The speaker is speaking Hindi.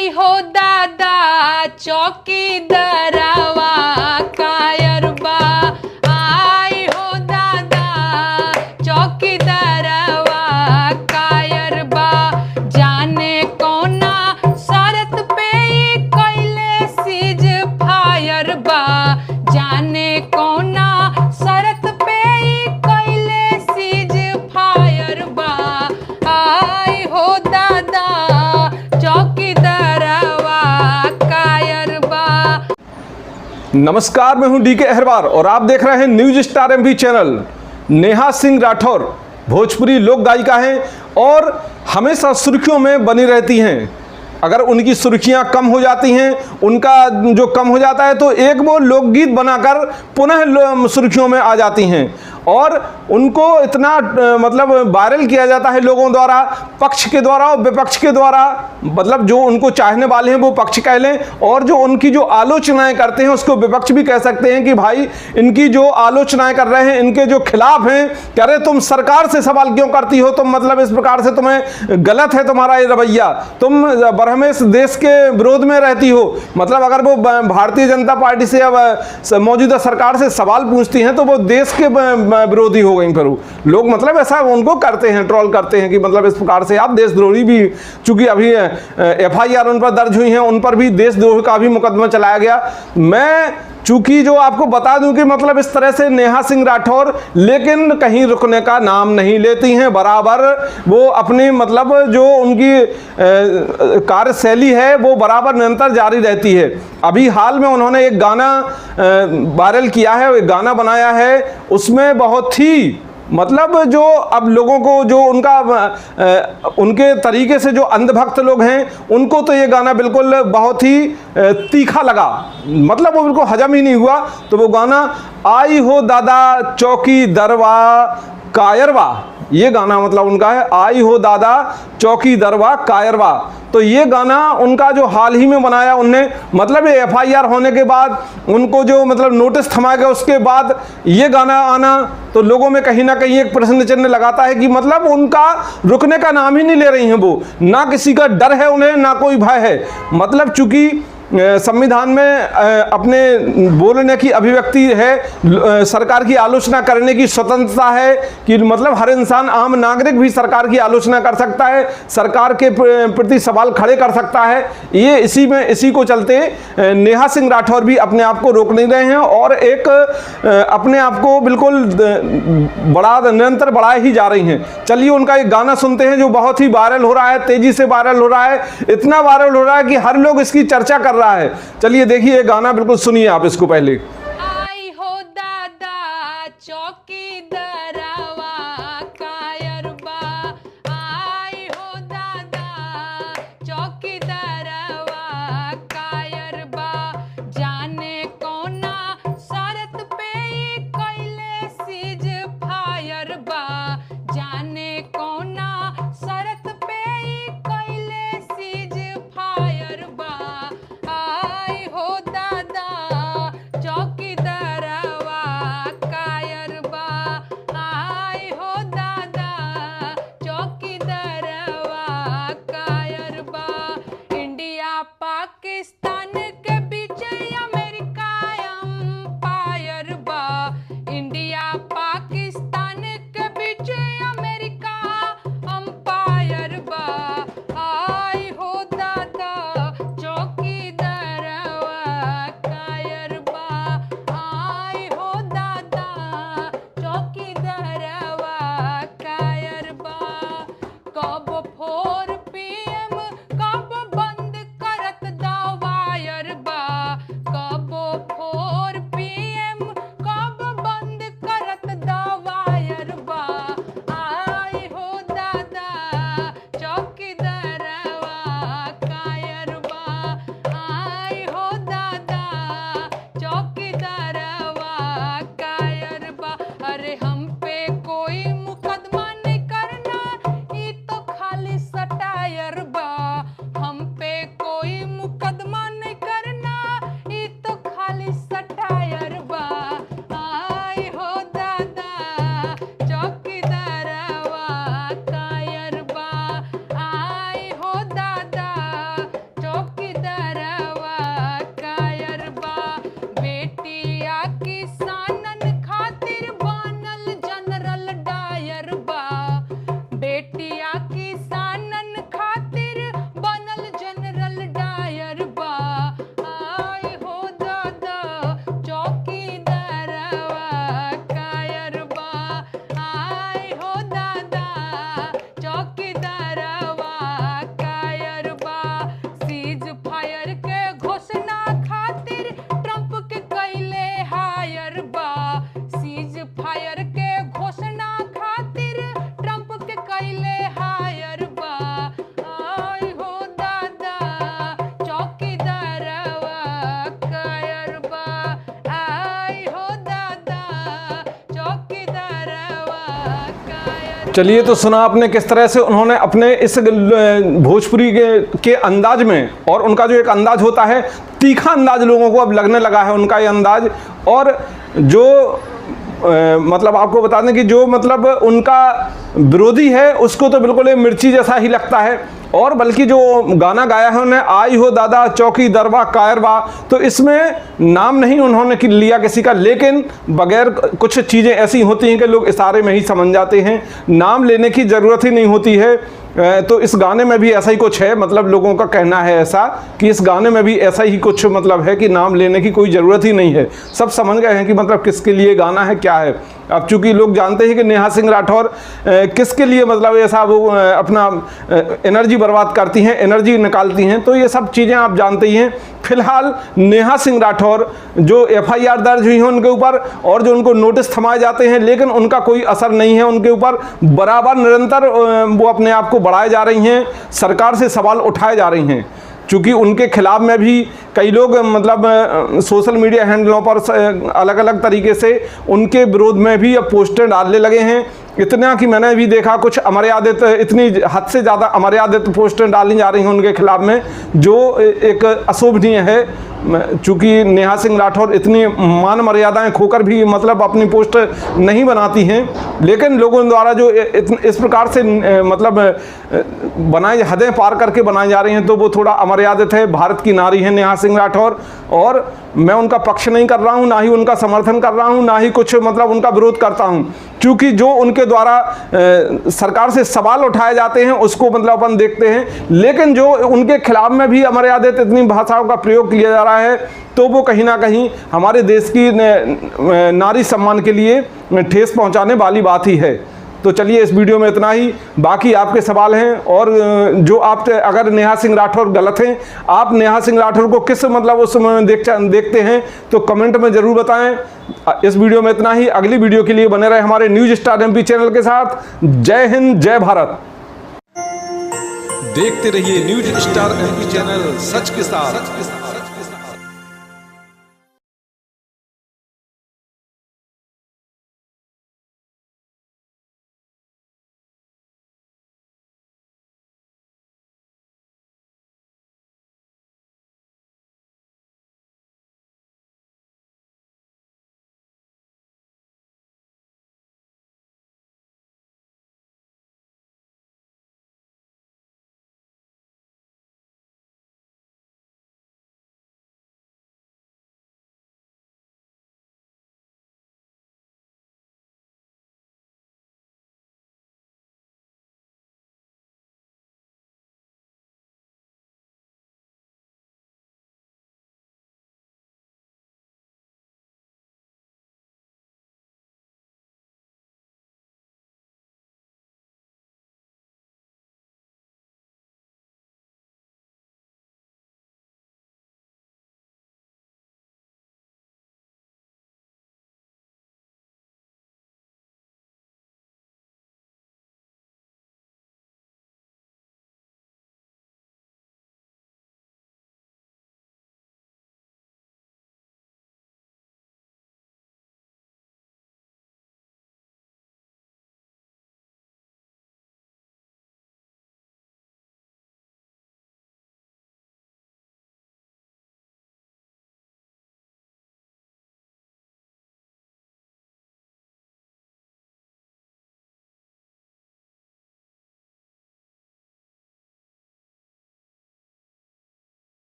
आई हो दादा चौकीदारवा कायर बा। आई हो दादा चौकीदारवा कायर बा। जाने कौना शरत पे ई कइले सीज फायर बा। जाने कौना शरत पे ई कइले सीज फायर बा। आई हो दादा चौकीदारवा कायर बा। नमस्कार, मैं हूं डीके अहरवार और आप देख रहे हैं news star MP channel. Neha Singh Rathore Bhojpuri लोक गायिका हैं और हमेशा सुर्खियों में बनी रहती हैं। अगर उनकी सुर्खियां कम हो जाती हैं, उनका जो कम हो जाता है, तो एक वो लोकगीत बनाकर पुनः सुर्खियों में आ जाती हैं और उनको इतना मतलब वायरल किया जाता है लोगों द्वारा, पक्ष के द्वारा और विपक्ष के द्वारा। मतलब जो उनको चाहने वाले हैं वो पक्ष कह लें और जो उनकी जो आलोचनाएं करते हैं उसको विपक्ष भी कह सकते हैं कि भाई इनकी जो आलोचनाएं कर रहे हैं, इनके जो खिलाफ हैं, कह रहे तुम सरकार से सवाल क्यों करती हो, तुम मतलब इस प्रकार से तुम्हें गलत है तुम्हारा ये रवैया, तुम बरहमेश देश के विरोध में रहती हो। मतलब अगर वो भारतीय जनता पार्टी से या मौजूदा सरकार से सवाल पूछती हैं तो वो देश के विरोधी हो गई। फिर लोग मतलब ऐसा उनको करते हैं, ट्रोल करते हैं कि मतलब इस प्रकार से आप देशद्रोही भी, चूंकि अभी एफआईआर उन पर दर्ज हुई हैं, उन पर भी देशद्रोह का भी मुकदमा चलाया गया। मैं चूंकि जो आपको बता दूं कि मतलब इस तरह से नेहा सिंह राठौर लेकिन कहीं रुकने का नाम नहीं लेती हैं, बराबर वो अपनी मतलब जो उनकी कार्यशैली है वो बराबर निरंतर जारी रहती है। अभी हाल में उन्होंने एक गाना वायरल किया है, एक गाना बनाया है, उसमें बहुत ही मतलब जो अब लोगों को जो उनके तरीके से जो अंधभक्त लोग हैं उनको तो ये गाना बिल्कुल बहुत ही तीखा लगा, मतलब वो बिल्कुल हजम ही नहीं हुआ। तो वो गाना आई हो दादा चौकीदारवा कायरवा, ये गाना मतलब उनका है, आई हो दादा चौकीदारवा कायरवा। तो ये गाना उनका जो हाल ही में बनाया उनने, मतलब ये एफआईआर होने के बाद उनको जो मतलब नोटिस थमाया गया उसके बाद ये गाना आना तो लोगों में कहीं ना कहीं एक प्रश्न चिन्ह लगाता है कि मतलब उनका रुकने का नाम ही नहीं ले रही हैं वो, ना किसी का डर है उन्हें, ना कोई भय है। मतलब चूंकि संविधान में अपने बोलने की अभिव्यक्ति है, सरकार की आलोचना करने की स्वतंत्रता है कि मतलब हर इंसान, आम नागरिक भी सरकार की आलोचना कर सकता है, सरकार के प्रति सवाल खड़े कर सकता है। ये इसी को चलते नेहा सिंह राठौर भी अपने आप को रोक नहीं रहे हैं और एक अपने आप को बिल्कुल निरंतर बढ़ाए ही जा रही हैं। चलिए उनका एक गाना सुनते हैं जो बहुत ही वायरल हो रहा है, तेजी से वायरल हो रहा है, इतना वायरल हो रहा है कि हर लोग इसकी चर्चा कर रहा है। चलिए देखिए गाना, बिल्कुल सुनिए आप इसको पहले। आई हो दादा चौकीदारवा कायर बा। आई हो दादा चौकीदारवा कायर बा। जाने कौना शरत पे ई कइले सीज फायर बा। जाने कौना शरत पे ई कइले सीज फायर बा। आई हो दादा चौकीदारवा कायर बा। आई हो दादा चौकीदारवा कायर बा। इंडिया पाकिस्तान के बीच अमेरिका अंपायर बा। इंडिया पाकिस्तान के बीच अमेरिका अंपायर बा। आई हो दादा चौकीदारवा कायर बा। आई हो दादा चौकीदारवा कायर बा। कब 4 PM कब बंद करत दवाई चलिए, तो सुना आपने किस तरह से उन्होंने अपने इस भोजपुरी के अंदाज में, और उनका जो एक अंदाज होता है तीखा अंदाज लोगों को अब लगने लगा है उनका ये अंदाज। और जो मतलब आपको बता दें कि जो मतलब उनका विरोधी है उसको तो बिल्कुल ये मिर्ची जैसा ही लगता है। और बल्कि जो गाना गाया है उन्हें, आई हो दादा चौकी दरबा कायरबा, तो इसमें नाम नहीं उन्होंने लिया किसी का, लेकिन बगैर कुछ चीज़ें ऐसी होती हैं कि लोग इशारे में ही समझ जाते हैं, नाम लेने की ज़रूरत ही नहीं होती है। तो इस गाने में भी ऐसा ही कुछ है, मतलब लोगों का कहना है ऐसा कि इस गाने में भी ऐसा ही कुछ मतलब है कि नाम लेने की कोई ज़रूरत ही नहीं है, सब समझ गए हैं कि मतलब किसके लिए गाना है, क्या है। अब चूंकि लोग जानते हैं कि नेहा सिंह राठौर किसके लिए मतलब ऐसा वो अपना एनर्जी बर्बाद करती हैं, एनर्जी निकालती हैं, तो ये सब चीज़ें आप जानते ही हैं। फिलहाल नेहा सिंह राठौर जो एफआईआर दर्ज हुई है उनके ऊपर, और जो उनको नोटिस थमाए जाते हैं, लेकिन उनका कोई असर नहीं है उनके ऊपर, बराबर निरंतर वो अपने आप को बढ़ाए जा रही हैं, सरकार से सवाल उठाए जा रही हैं। चूँकि उनके खिलाफ में भी कई लोग मतलब सोशल मीडिया हैंडलों पर अलग अलग तरीके से उनके विरोध में भी अब पोस्टर डालने लगे हैं। इतना कि मैंने भी देखा कुछ अमर्यादित, इतनी हद से ज़्यादा अमर्यादित पोस्टर डाली जा रही हैं उनके खिलाफ में, जो एक अशोभनीय है। चूँकि नेहा सिंह राठौर इतनी मान मर्यादाएं खोकर भी मतलब अपनी पोस्ट नहीं बनाती हैं, लेकिन लोगों द्वारा जो इस प्रकार से मतलब बनाई, हदें पार करके बनाई जा रही हैं, तो वो थोड़ा अमर्यादित है। भारत की नारी है नेहा सिंह राठौर, और मैं उनका पक्ष नहीं कर रहा हूं, ना ही उनका समर्थन कर रहा हूं, ना ही कुछ मतलब उनका विरोध करता हूं। क्योंकि जो उनके द्वारा सरकार से सवाल उठाए जाते हैं उसको मतलब अपन देखते हैं, लेकिन जो उनके खिलाफ में भी अमर्यादित इतनी भाषाओं का प्रयोग किया जा रहा है, तो वो कहीं ना कहीं हमारे देश की नारी सम्मान के लिए ठेस पहुंचाने वाली बात ही है। तो चलिए, इस वीडियो में इतना ही। बाकी आपके सवाल हैं, और जो आप अगर नेहा सिंह राठौर गलत हैं, आप नेहा सिंह राठौर को किस मतलब उस समय देखते हैं, तो कमेंट में ज़रूर बताएं। इस वीडियो में इतना ही। अगली वीडियो के लिए बने रहे हमारे न्यूज स्टार एमपी चैनल के साथ। जय हिंद, जय भारत। देखते रहिए न्यूज स्टार एमपी चैनल, सच के साथ।